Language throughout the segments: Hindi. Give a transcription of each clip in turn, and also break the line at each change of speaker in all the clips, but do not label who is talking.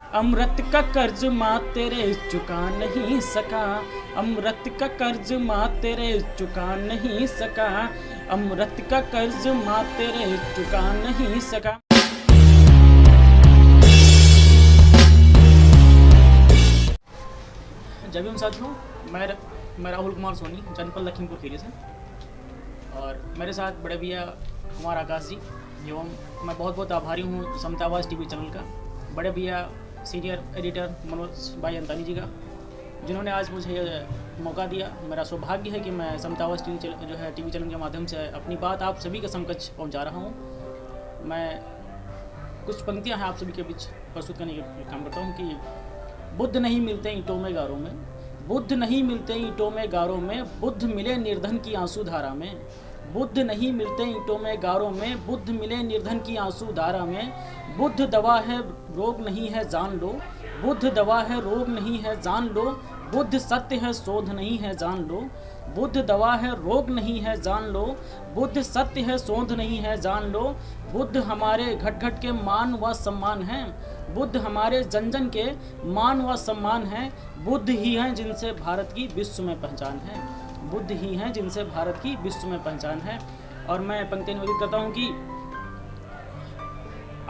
अमृत का कर्ज माँ तेरे चुका नहीं सका, अमृत का कर्ज माँ तेरे चुका नहीं सका, अमृत का कर्ज माँ तेरे चुका नहीं सका। जय भीम साथियों, मैं राहुल कुमार सोनी, जनपद लखीमपुर खीरी से, और मेरे साथ बड़े भैया कुमार आकाश जी एवं मैं बहुत आभारी हूँ समतावास टीवी चैनल का, बड़े भैया सीनियर एडिटर मनोज भाई अंतानी जी का, जिन्होंने आज मुझे ये मौका दिया। मेरा सौभाग्य है कि मैं समतावास टीवी चैनल के माध्यम से अपनी बात आप सभी के समकक्ष पहुंचा रहा हूं। मैं कुछ पंक्तियां हैं आप सभी के बीच प्रस्तुत करने का काम करता हूं कि बुद्ध नहीं मिलते ईंटों में गारों में, बुद्ध नहीं मिलते ईंटों में गारों में, बुद्ध मिले निर्धन की आंसू धारा में, बुद्ध नहीं मिलते ईंटों में गारों में, बुद्ध मिले निर्धन की आंसू धारा में, बुद्ध दवा है रोग नहीं है जान लो, बुद्ध दवा है रोग नहीं है जान लो, बुद्ध सत्य है शोध नहीं है जान लो, बुद्ध दवा है रोग नहीं है जान लो, बुद्ध सत्य है शोध नहीं है जान लो, बुद्ध हमारे घट घट के मान व सम्मान हैं, बुद्ध हमारे जन जन के मान व सम्मान हैं, बुद्ध ही हैं जिनसे भारत की विश्व में पहचान है, बुद्ध ही हैं जिनसे भारत की विश्व में पहचान है। और मैं पंक्ति निवेदित करता हूँ कि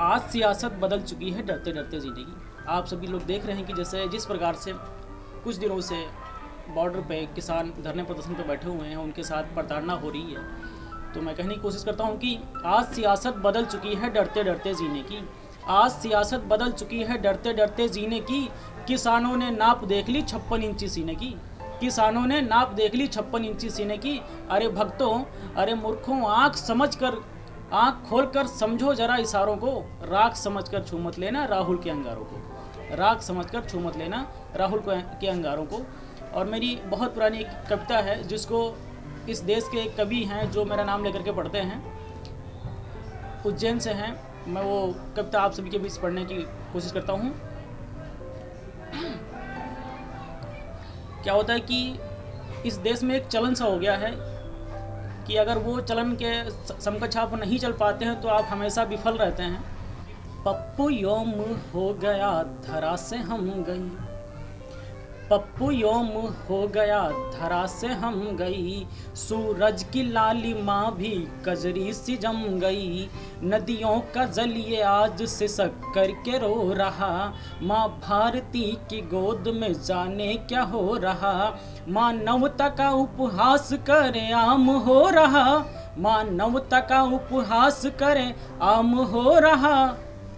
आज सियासत बदल चुकी है डरते डरते जीने की। आप सभी लोग देख रहे हैं कि जैसे जिस प्रकार से कुछ दिनों से बॉर्डर पे किसान धरने प्रदर्शन पे बैठे हुए हैं, उनके साथ प्रताड़ना हो रही है, तो मैं कहने की कोशिश करता हूँ कि आज सियासत बदल चुकी है डरते डरते जीने की, आज सियासत बदल चुकी है डरते डरते जीने की, किसानों ने नाप देख ली 56 इंची सीने की, किसानों ने नाप देख ली 56 इंची सीने की। अरे भक्तों, अरे मूर्खों, आँख खोलकर समझो जरा इशारों को, राख समझकर छू मत लेना राहुल के अंगारों को, राख समझकर छू मत लेना राहुल के अंगारों को। और मेरी बहुत पुरानी एक कविता है जिसको इस देश के कवि हैं जो मेरा नाम लेकर के पढ़ते हैं, उज्जैन से हैं, मैं वो कविता आप सभी के बीच पढ़ने की कोशिश करता हूँ। क्या होता है कि इस देश में एक चलन सा हो गया है कि अगर वो चलन के समकक्ष आप नहीं चल पाते हैं तो आप हमेशा विफल रहते हैं। पप्पू योम हो गया धरा से हम गई, पप्पू योम हो गया धरा से हम गई, सूरज की लाली माँ भी कजरी सी जम गई, नदियों का जल ये आज सिसक करके रो रहा, माँ भारती की गोद में जाने क्या हो रहा, मानवता का उपहास करे आम हो रहा, मानवता का उपहास करे आम हो रहा,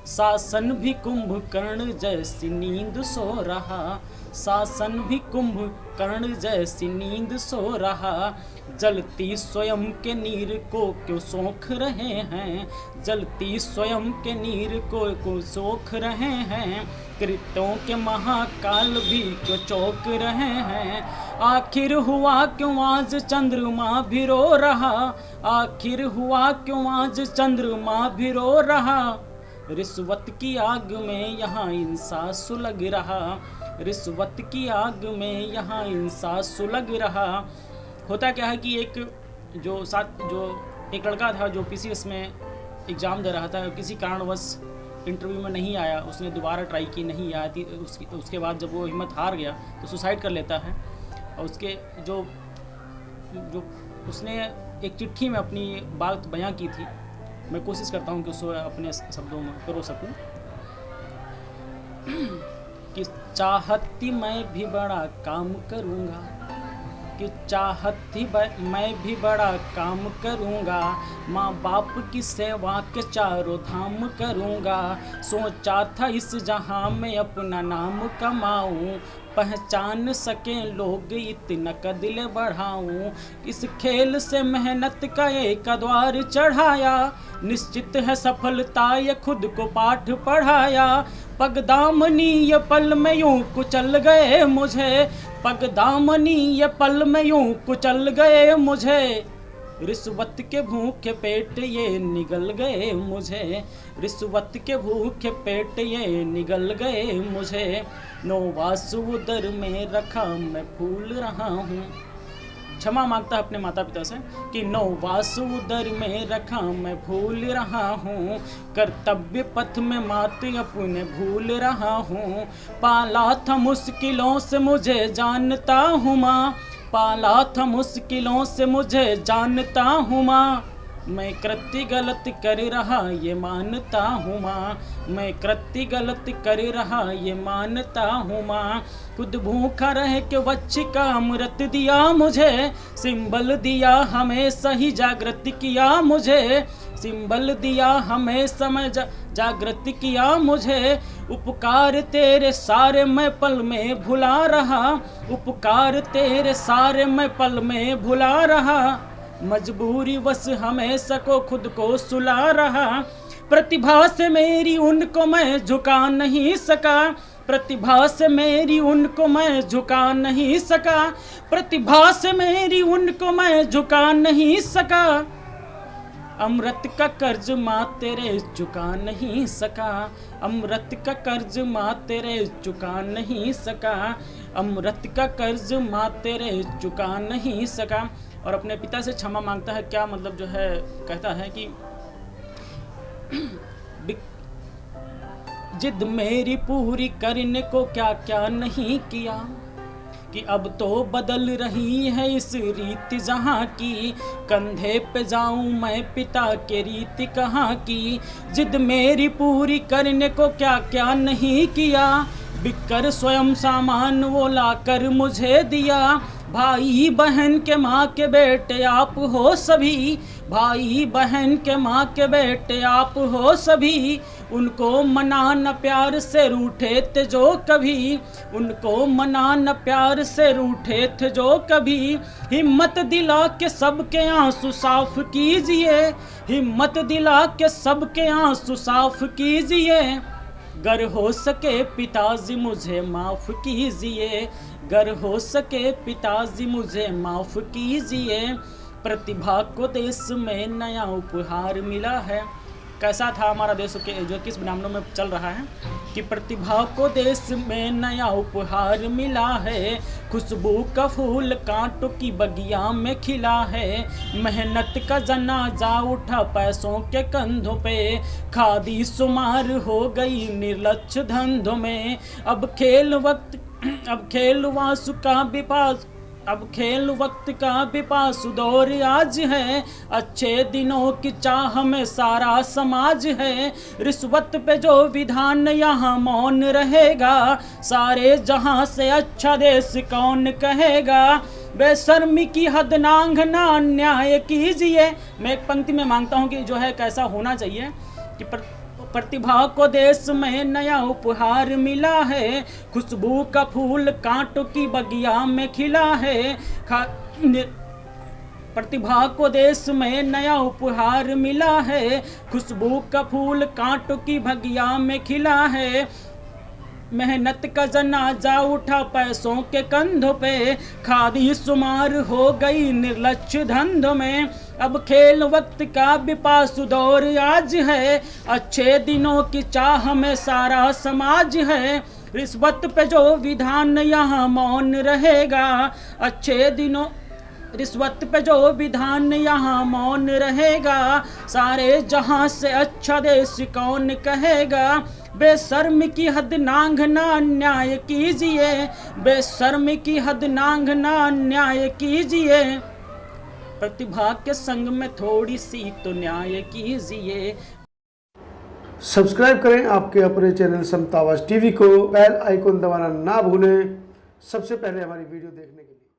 शासन भी कुंभकर्ण जैसी नींद सो रहा, शासन भी कुंभकर्ण जैसी नींद सो रहा, जलती स्वयं के नीर को क्यों सोख रहे हैं, जलती स्वयं के नीर को सोख रहे हैं, कृत्यों के महाकाल भी क्यों चौक रहे हैं, आखिर हुआ क्यों आज चंद्रमा भी रो रहा, आखिर हुआ क्यों आज चंद्रमा भी रो रहा, रिश्वत की आग में यहाँ इंसान सुलग रहा, रिश्वत की आग में यहाँ इंसान सुलग रहा। होता क्या है कि एक लड़का था जो पीसीएस में एग्ज़ाम दे रहा था, किसी कारणवश इंटरव्यू में नहीं आया, उसने दोबारा ट्राई की, नहीं आया थी, उसके बाद जब वो हिम्मत हार गया तो सुसाइड कर लेता है। और उसके जो उसने एक चिट्ठी में अपनी बात बयां की थी, मैं कोशिश करता हूँ कि उसको अपने शब्दों में परो सकूँ कि चाहती मैं भी बड़ा काम करूँगा, कि चाहती मैं भी बड़ा काम करूँगा, माँ बाप की सेवा के चारों धाम करूँगा, सोचा था इस जहाँ में अपना नाम कमाऊँ, पहचान सकें लोग इतना कदिल बढ़ाऊँ, इस खेल से मेहनत का एक द्वार चढ़ाया, निश्चित है सफलता ये खुद को पाठ पढ़ाया, पगदामनी ये पल में यूं कुचल गए मुझे, पगदामनी ये पल में यूं कुचल गए मुझे, रिश्वत के भूखे पेट ये निगल गए मुझे, रिश्वत के भूखे पेट ये निगल गए मुझे, नौवास उदर में रखा मैं फूल रहा हूँ, क्षमा मांगता है अपने माता पिता से कि नौवास उदर में रखा मैं भूल रहा हूँ, कर्तव्य पथ में मात अपने भूल रहा हूँ। पाला था मुश्किलों से मुझे जानता हूँ माँ, पाला था मुश्किलों से मुझे जानता हूँ माँ। मैं कृत्य गलत कर रहा ये मानता हूँ माँ, मैं कृत्य गलत कर रहा ये मानता हूँ माँ। खुद भूखा रह के बच्चे का अमृत दिया मुझे, सिंबल दिया हमें सही जागृत किया मुझे, सिंबल दिया हमें समय जागृत किया मुझे। उपकार तेरे सारे मैं पल में भुला रहा, उपकार तेरे सारे मैं पल में भुला रहा। मजबूरी बस हमें सको खुद को सुला रहा, प्रतिभा से मेरी उनको मैं झुका नहीं सका, प्रतिभा से मेरी उनको मैं झुका नहीं सका, प्रतिभा से मेरी उनको मैं झुका नहीं सका। अमृत का कर्ज माँ तेरे चुका नहीं सका, अमृत का कर्ज माँ तेरे चुका नहीं सका, अमृत का कर्ज माँ तेरे चुका नहीं सका। और अपने पिता से क्षमा मांगता है। क्या मतलब जो है कहता है कि जिद मेरी पूरी करने को क्या क्या नहीं किया, कि अब तो बदल रही है इस रीति जहाँ की, कंधे पे जाऊं मैं पिता के रीति कहाँ की। जिद मेरी पूरी करने को क्या क्या नहीं किया, बिककर स्वयं सामान वो लाकर मुझे दिया। भाई बहन के माँ के बेटे आप हो सभी, भाई बहन के माँ के बेटे आप हो सभी। उनको मना न प्यार से रूठे थे जो कभी, उनको मना न प्यार से रूठे थे जो कभी। हिम्मत दिला के सबके आंसू साफ कीजिए, हिम्मत दिला के सबके आंसू साफ कीजिए। गर हो सके पिताजी मुझे माफ़ कीजिए, गर हो सके पिताजी मुझे माफ़ कीजिए। प्रतिभा को देश में नया उपहार मिला है। कैसा था हमारा देश के जो किस ब्राह्मणों में चल रहा है कि प्रतिभा को देश में नया उपहार मिला है। खुशबू का फूल कांटों की बगिया में खिला है, मेहनत का जनाजा उठा पैसों के कंधों पे। खादी शुमार हो गई निर्लक्ष धंधों में। अब खेल वक्त का विपास दौर आज है। अच्छे दिनों की चाह में सारा समाज है। रिश्वत पे जो विधान यहाँ मौन रहेगा, सारे जहां से अच्छा देश कौन कहेगा। बेशर्मी की हद नांघना अन्याय कीजिए। मैं एक पंक्ति में मांगता हूँ कि जो है कैसा होना चाहिए कि प्रतिभा को देश में नया उपहार मिला है। खुशबू का फूल कांटों की बगिया में खिला है। प्रतिभा को देश में नया उपहार मिला है। खुशबू का फूल कांटों की बगिया में खिला है। मेहनत का जनाजा उठा पैसों के कंधों पे। खादी शुमार हो गई निर्लक्ष धंधों में। अब खेल वक्त का विपास दौर आज है। अच्छे दिनों की चाह में सारा समाज है। रिश्वत पे जो विधान यहाँ मौन रहेगा, अच्छे दिनों रिश्वत पे जो विधान यहाँ मौन रहेगा। सारे जहां से अच्छा देश कौन कहेगा। बेशर्म की हद नांघना अन्याय कीजिए, बेशर्म की हद नांघना अन्याय कीजिए। प्रतिभा के संग में थोड़ी सी तो न्याय कीजिए।
सब्सक्राइब करें आपके अपने चैनल समता आवाज़ टीवी को, बेल आइकन दबाना ना भूलें सबसे पहले हमारी वीडियो देखने के लिए।